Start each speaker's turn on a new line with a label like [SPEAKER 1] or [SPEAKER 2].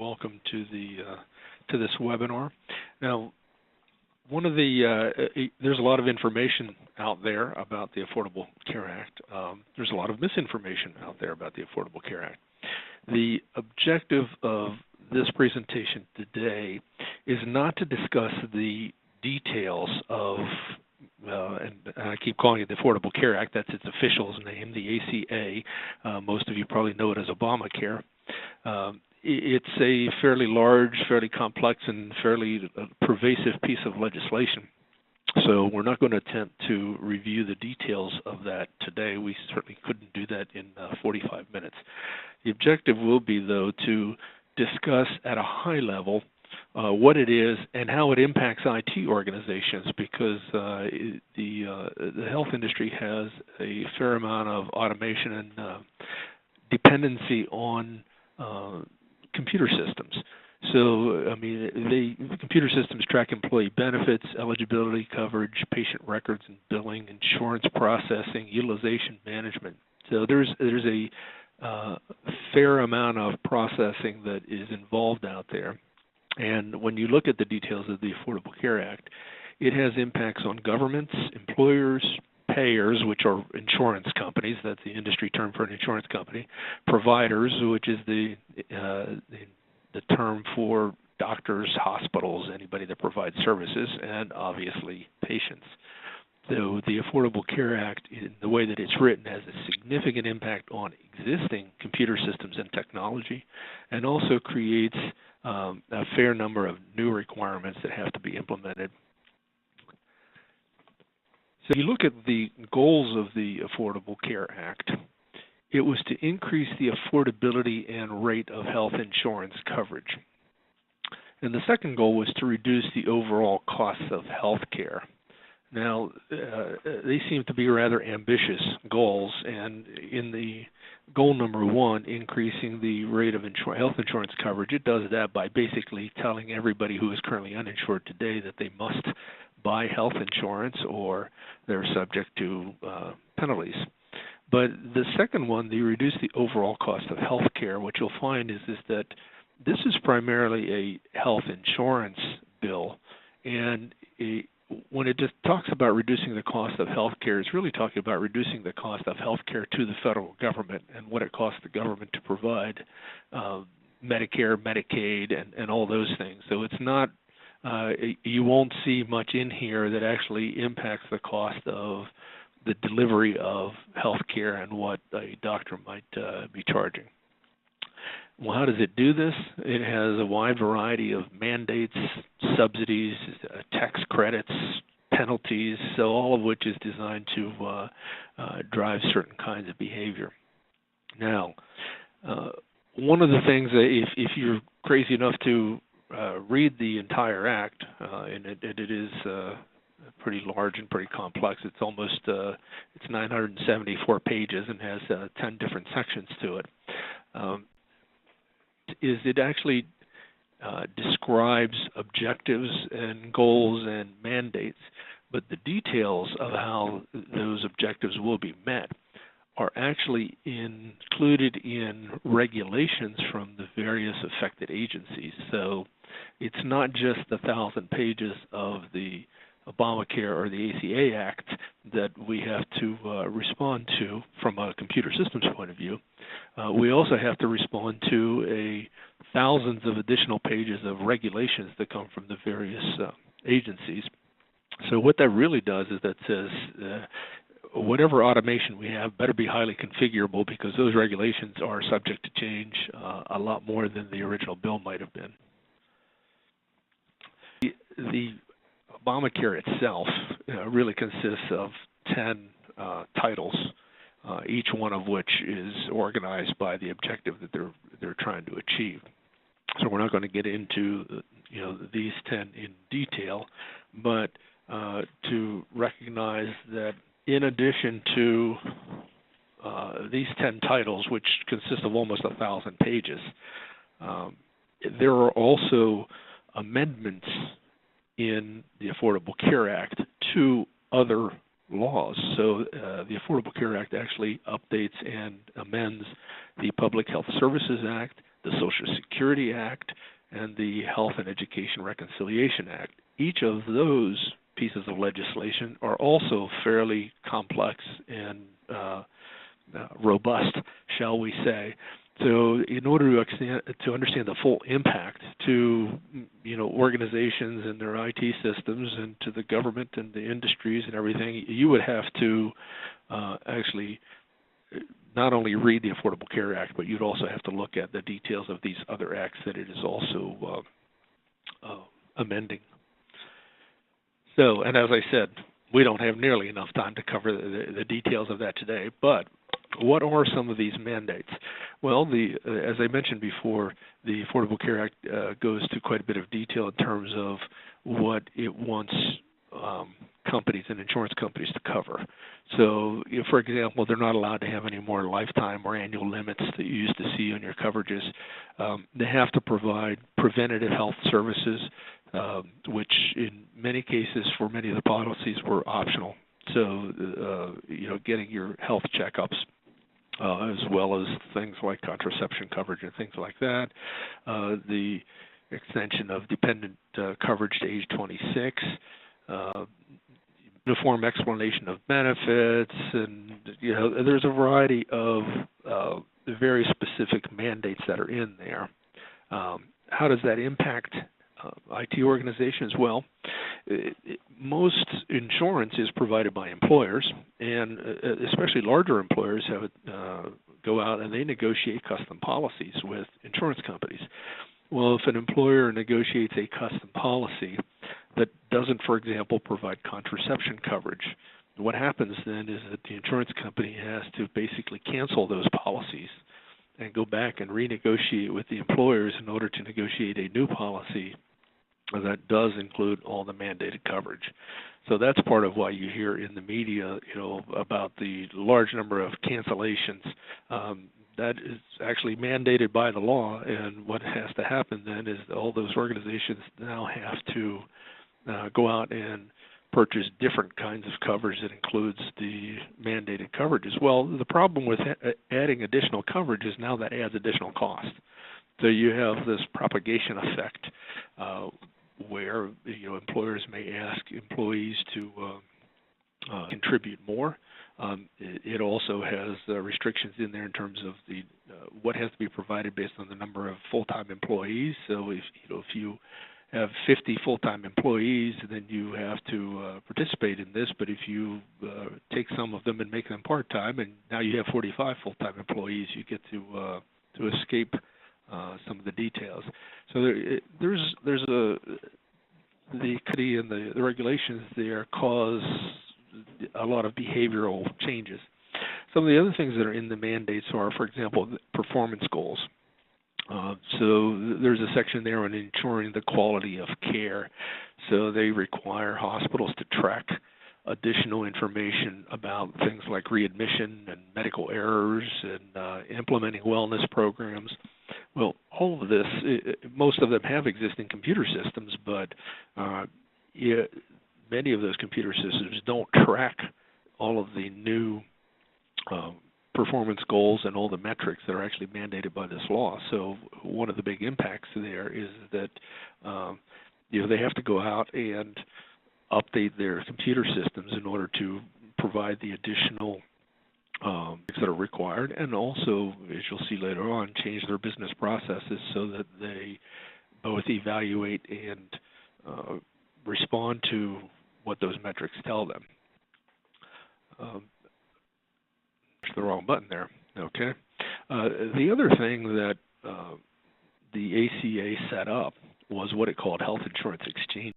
[SPEAKER 1] Welcome to this webinar. Now, one of the there's a lot of information out there about the Affordable Care Act. There's a lot of misinformation out there about the Affordable Care Act. The objective of this presentation today is not to discuss the details of and I keep calling it the Affordable Care Act. That's its official name, the ACA. Most of you probably know it as Obamacare. It's a fairly large, fairly complex, and fairly pervasive piece of legislation. So we're not going to attempt to review the details of that today. We certainly couldn't do that in 45 minutes. The objective will be, though, to discuss at a high level what it is and how it impacts IT organizations, because the health industry has a fair amount of automation and dependency on computer systems. So, I mean, the computer systems track employee benefits, eligibility, coverage, patient records and billing, insurance processing, utilization management. So there's a fair amount of processing that is involved out there. And when you look at the details of the Affordable Care Act, it has impacts on governments, employers, payers, which are insurance companies, that's the industry term for an insurance company, providers, which is the term for doctors, hospitals, anybody that provides services, and obviously patients. So the Affordable Care Act, in the way that it's written, has a significant impact on existing computer systems and technology, and also creates a fair number of new requirements that have to be implemented. So if you look at the goals of the Affordable Care Act, it was to increase the affordability and rate of health insurance coverage. And the second goal was to reduce the overall costs of health care. Now, they seem to be rather ambitious goals, and in the goal number one, increasing the rate of health insurance coverage, it does that by basically telling everybody who is currently uninsured today that they must buy health insurance or they're subject to penalties. But the second one, they reduce the overall cost of health care. What you'll find is that this is primarily a health insurance bill, and when it just talks about reducing the cost of health care, it's really talking about reducing the cost of health care to the federal government and what it costs the government to provide Medicare, Medicaid, and all those things. So it's not, you won't see much in here that actually impacts the cost of the delivery of health care and what a doctor might be charging. Well, how does it do this? It has a wide variety of mandates, subsidies, tax credits, penalties, so all of which is designed to drive certain kinds of behavior. Now, one of the things that if you're crazy enough to read the entire act, and it is pretty large and pretty complex. It's almost it's 974 pages and has 10 different sections to it. Is it actually describes objectives and goals and mandates, but the details of how those objectives will be met are actually included in regulations from the various affected agencies. So it's not just the 1,000 pages of the Obamacare or the ACA Act that we have to respond to from a computer systems point of view. We also have to respond to thousands of additional pages of regulations that come from the various agencies. So what that really does is that says whatever automation we have better be highly configurable, because those regulations are subject to change a lot more than the original bill might have been. The Obamacare itself really consists of 10 titles, each one of which is organized by the objective that they're trying to achieve. So we're not going to get into these 10 in detail, but to recognize that in addition to these 10 titles, which consist of almost 1,000 pages, there are also amendments in the Affordable Care Act to other laws. So the Affordable Care Act actually updates and amends the Public Health Services Act, the Social Security Act, and the Health and Education Reconciliation Act. Each of those pieces of legislation are also fairly complex and robust, shall we say. So in order to understand the full impact to organizations and their IT systems and to the government and the industries and everything, you would have to actually not only read the Affordable Care Act, but you'd also have to look at the details of these other acts that it is also amending. So, and as I said, we don't have nearly enough time to cover the details of that today, but what are some of these mandates? Well, as I mentioned before, the Affordable Care Act goes to quite a bit of detail in terms of what it wants companies and insurance companies to cover. So, for example, they're not allowed to have any more lifetime or annual limits that you used to see on your coverages. They have to provide preventative health services, which in many cases for many of the policies were optional. So, getting your health checkups, as well as things like contraception coverage and things like that. The extension of dependent coverage to age 26, uniform explanation of benefits, and there's a variety of very specific mandates that are in there. How does that impact IT organizations? Well, most insurance is provided by employers, and especially larger employers have go out and they negotiate custom policies with insurance companies. Well, if an employer negotiates a custom policy that doesn't, for example, provide contraception coverage, what happens then is that the insurance company has to basically cancel those policies and go back and renegotiate with the employers in order to negotiate a new policy that does include all the mandated coverage. So that's part of why you hear in the media, about the large number of cancellations. That is actually mandated by the law, and what has to happen then is all those organizations now have to go out and purchase different kinds of coverage that includes the mandated coverages. Well, the problem with adding additional coverage is now that adds additional cost. So you have this propagation effect where employers may ask employees to contribute more. It also has restrictions in there in terms of the what has to be provided based on the number of full-time employees. So if you have 50 full-time employees, then you have to participate in this. But if you take some of them and make them part-time, and now you have 45 full-time employees, you get to escape some of the details. So the committee and the regulations there cause a lot of behavioral changes. Some of the other things that are in the mandates are, for example, performance goals. So there's a section there on ensuring the quality of care. So they require hospitals to track additional information about things like readmission and medical errors and implementing wellness programs. Well, all of this, most of them have existing computer systems, but many of those computer systems don't track all of the new performance goals and all the metrics that are actually mandated by this law. So one of the big impacts there is that they have to go out and update their computer systems in order to provide the additional that are required, and also, as you'll see later on, change their business processes so that they both evaluate and respond to what those metrics tell them. Push the wrong button there. Okay. The other thing that the ACA set up was what it called health insurance exchange.